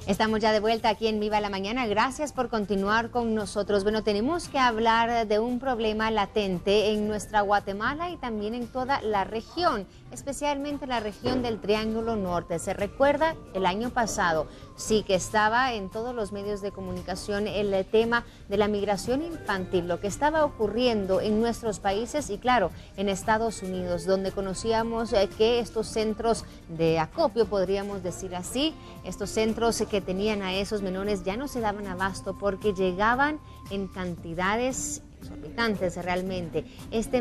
Estamos ya de vuelta aquí en Viva la Mañana. Gracias por continuar con nosotros. Bueno, tenemos que hablar de un problema latente en nuestra Guatemala y también en toda la región, especialmente la región del Triángulo Norte. Se recuerda el año pasado, sí que estaba en todos los medios de comunicación el tema de la migración infantil, lo que estaba ocurriendo en nuestros países y claro, en Estados Unidos, donde conocíamos que estos centros de acopio, podríamos decir así, estos centros que tenían a esos menores ya no se daban abasto porque llegaban en cantidades exorbitantes realmente.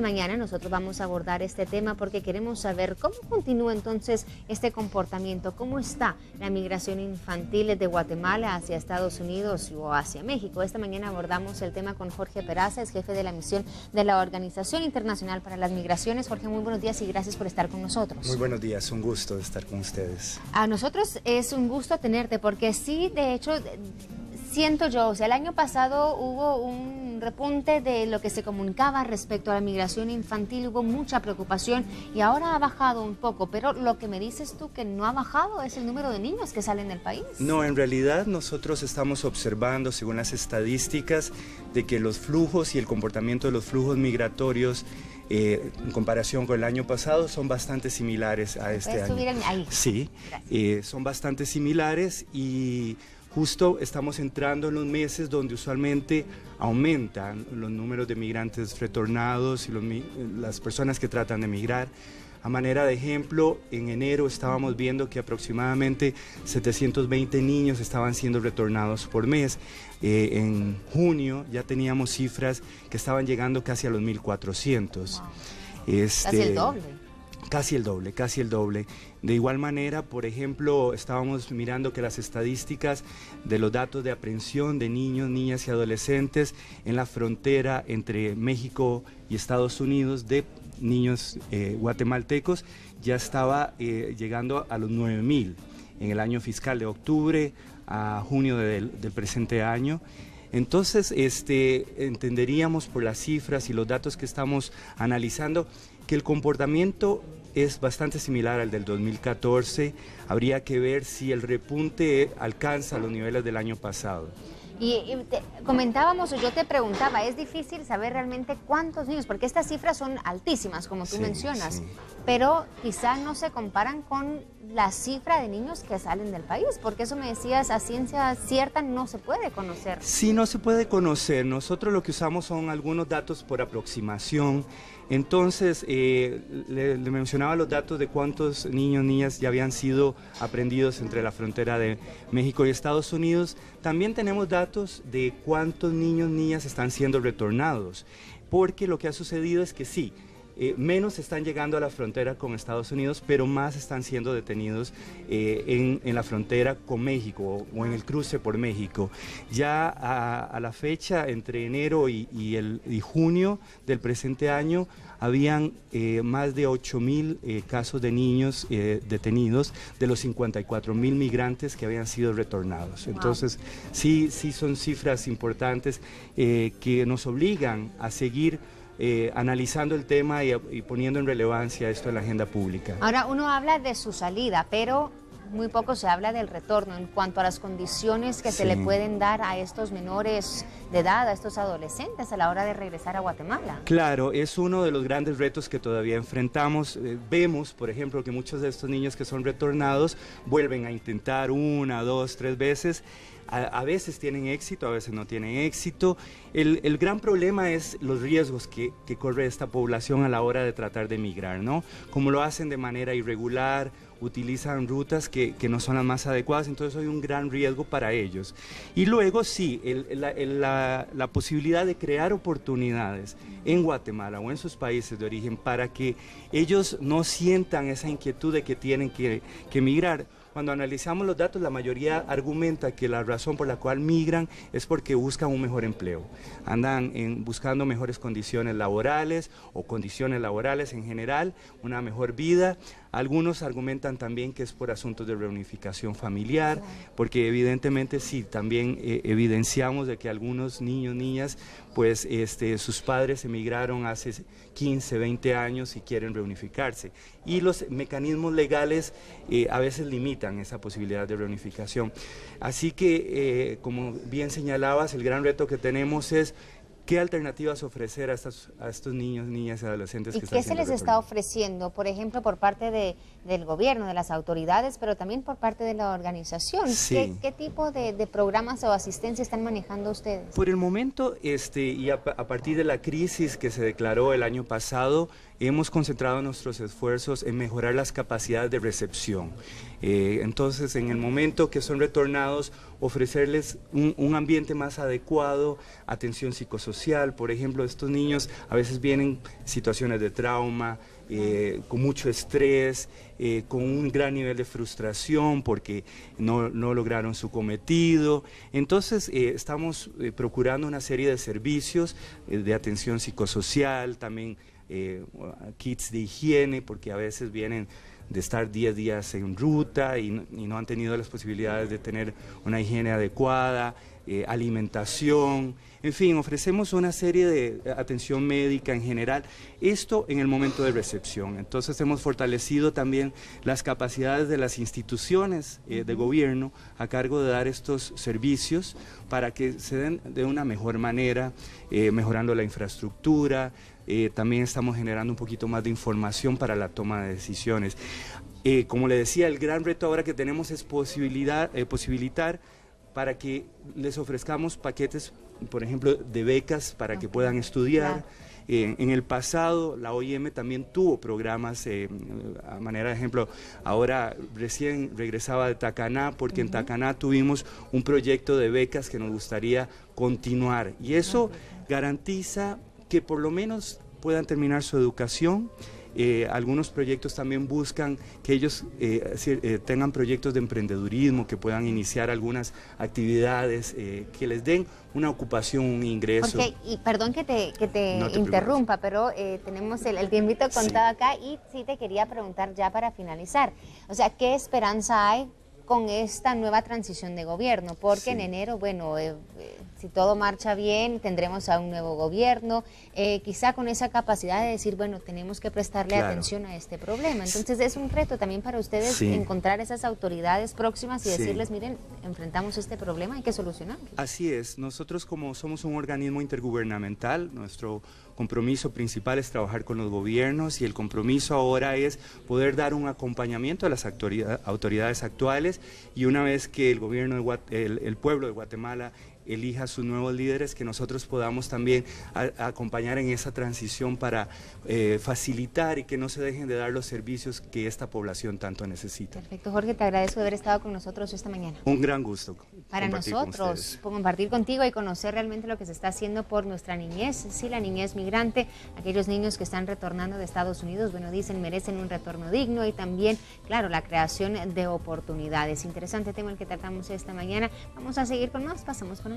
Mañana nosotros vamos a abordar este tema porque queremos saber cómo continúa entonces este comportamiento, cómo está la migración infantil de Guatemala hacia Estados Unidos o hacia México. Esta mañana abordamos el tema con Jorge Peraza, es jefe de la misión de la Organización Internacional para las Migraciones. Jorge, muy buenos días y gracias por estar con nosotros. Muy buenos días, un gusto estar con ustedes. A nosotros es un gusto tenerte porque sí, de hecho, siento yo, o sea, el año pasado hubo un repunte de lo que se comunicaba respecto a la migración infantil, hubo mucha preocupación y ahora ha bajado un poco, pero lo que me dices tú que no ha bajado es el número de niños que salen del país. No, en realidad nosotros estamos observando, según las estadísticas, de que los flujos y el comportamiento de los flujos migratorios en comparación con el año pasado son bastante similares a este año. Ahí. Sí, son bastante similares y justo estamos entrando en los meses donde usualmente aumentan los números de migrantes retornados y las personas que tratan de migrar. A manera de ejemplo, en enero estábamos viendo que aproximadamente 720 niños estaban siendo retornados por mes. En junio ya teníamos cifras que estaban llegando casi a los 1.400. Wow. Casi el doble. Casi el doble. De igual manera, por ejemplo, estábamos mirando que las estadísticas de los datos de aprehensión de niños, niñas y adolescentes en la frontera entre México y Estados Unidos de niños guatemaltecos ya estaba llegando a los 9.000 en el año fiscal de octubre a junio del presente año. Entonces, entenderíamos por las cifras y los datos que estamos analizando que el comportamiento es bastante similar al del 2014. Habría que ver si el repunte alcanza los niveles del año pasado. Comentábamos, o yo te preguntaba, es difícil saber realmente cuántos niños, porque estas cifras son altísimas, como tú mencionas, pero quizá no se comparan con la cifra de niños que salen del país, porque eso me decías, a ciencia cierta no se puede conocer. Sí, no se puede conocer. Nosotros lo que usamos son algunos datos por aproximación. Entonces, le mencionaba los datos de cuántos niños, niñas ya habían sido aprehendidos entre la frontera de México y Estados Unidos. También tenemos datos de cuántos niños, niñas están siendo retornados, porque lo que ha sucedido es que sí, menos están llegando a la frontera con Estados Unidos, pero más están siendo detenidos en la frontera con México o en el cruce por México. Ya a la fecha, entre enero y junio del presente año, habían más de 8.000 casos de niños detenidos de los 54.000 migrantes que habían sido retornados. Entonces, sí son cifras importantes que nos obligan a seguir analizando el tema y poniendo en relevancia esto en la agenda pública. Ahora, uno habla de su salida, pero muy poco se habla del retorno en cuanto a las condiciones que se le pueden dar a estos menores de edad, a estos adolescentes a la hora de regresar a Guatemala. Claro, es uno de los grandes retos que todavía enfrentamos. Vemos, por ejemplo, que muchos de estos niños que son retornados vuelven a intentar 1, 2, 3 veces. A veces tienen éxito, a veces no tienen éxito. El gran problema es los riesgos que corre esta población a la hora de tratar de migrar, ¿no? Como lo hacen de manera irregular, utilizan rutas que no son las más adecuadas, entonces hay un gran riesgo para ellos. Y luego sí, la posibilidad de crear oportunidades en Guatemala o en sus países de origen para que ellos no sientan esa inquietud de que tienen que migrar. Cuando analizamos los datos, la mayoría argumenta que la razón por la cual migran es porque buscan un mejor empleo. Andan buscando mejores condiciones laborales o condiciones laborales en general, una mejor vida. Algunos argumentan también que es por asuntos de reunificación familiar, porque evidentemente sí, también evidenciamos de que algunos niños, niñas, pues sus padres emigraron hace 15, 20 años y quieren reunificarse. Y los mecanismos legales a veces limitan esa posibilidad de reunificación. Así que, como bien señalabas, el gran reto que tenemos es ¿qué alternativas ofrecer a estos niños, niñas y adolescentes que están siendo retornados? ¿Y qué se les está ofreciendo, por ejemplo, por parte del gobierno, de las autoridades, pero también por parte de la organización? Sí. ¿Qué tipo de programas o asistencia están manejando ustedes? Por el momento, y a partir de la crisis que se declaró el año pasado, hemos concentrado nuestros esfuerzos en mejorar las capacidades de recepción. Entonces, en el momento que son retornados, ofrecerles un ambiente más adecuado, atención psicosocial. Por ejemplo, estos niños a veces vienen situaciones de trauma, con mucho estrés, con un gran nivel de frustración porque no lograron su cometido. Entonces estamos procurando una serie de servicios de atención psicosocial, también kits de higiene, porque a veces vienen de estar 10 días en ruta y no han tenido las posibilidades de tener una higiene adecuada, alimentación, en fin, ofrecemos una serie de atención médica en general, esto en el momento de recepción. Entonces hemos fortalecido también las capacidades de las instituciones de gobierno a cargo de dar estos servicios para que se den de una mejor manera, mejorando la infraestructura. También estamos generando un poquito más de información para la toma de decisiones. Como le decía, el gran reto ahora que tenemos es posibilitar para que les ofrezcamos paquetes, por ejemplo, de becas para que puedan estudiar. En el pasado la OIM también tuvo programas, a manera de ejemplo, ahora recién regresaba de Tacaná, porque en Tacaná tuvimos un proyecto de becas que nos gustaría continuar, y eso garantiza que por lo menos puedan terminar su educación. Algunos proyectos también buscan que ellos tengan proyectos de emprendedurismo, que puedan iniciar algunas actividades, que les den una ocupación, un ingreso. Porque, y perdón que te interrumpa, pero tenemos el tiempito contado acá, y sí te quería preguntar ya para finalizar, o sea, ¿qué esperanza hay con esta nueva transición de gobierno? Porque en enero, bueno, si todo marcha bien, tendremos a un nuevo gobierno, quizá con esa capacidad de decir, bueno, tenemos que prestarle atención a este problema. Entonces es un reto también para ustedes encontrar esas autoridades próximas y decirles, miren, enfrentamos este problema, hay que solucionarlo. Así es, nosotros como somos un organismo intergubernamental, nuestro compromiso principal es trabajar con los gobiernos, y el compromiso ahora es poder dar un acompañamiento a las autoridades actuales, y una vez que el gobierno el pueblo de Guatemala elija sus nuevos líderes, que nosotros podamos también acompañar en esa transición para facilitar y que no se dejen de dar los servicios que esta población tanto necesita. Perfecto, Jorge, te agradezco de haber estado con nosotros esta mañana. Un gran gusto. Para nosotros, compartir contigo y conocer realmente lo que se está haciendo por nuestra niñez, sí, la niñez migrante, aquellos niños que están retornando de Estados Unidos, bueno, dicen, merecen un retorno digno, y también, claro, la creación de oportunidades. Interesante tema el que tratamos esta mañana. Vamos a seguir con más, pasamos con él.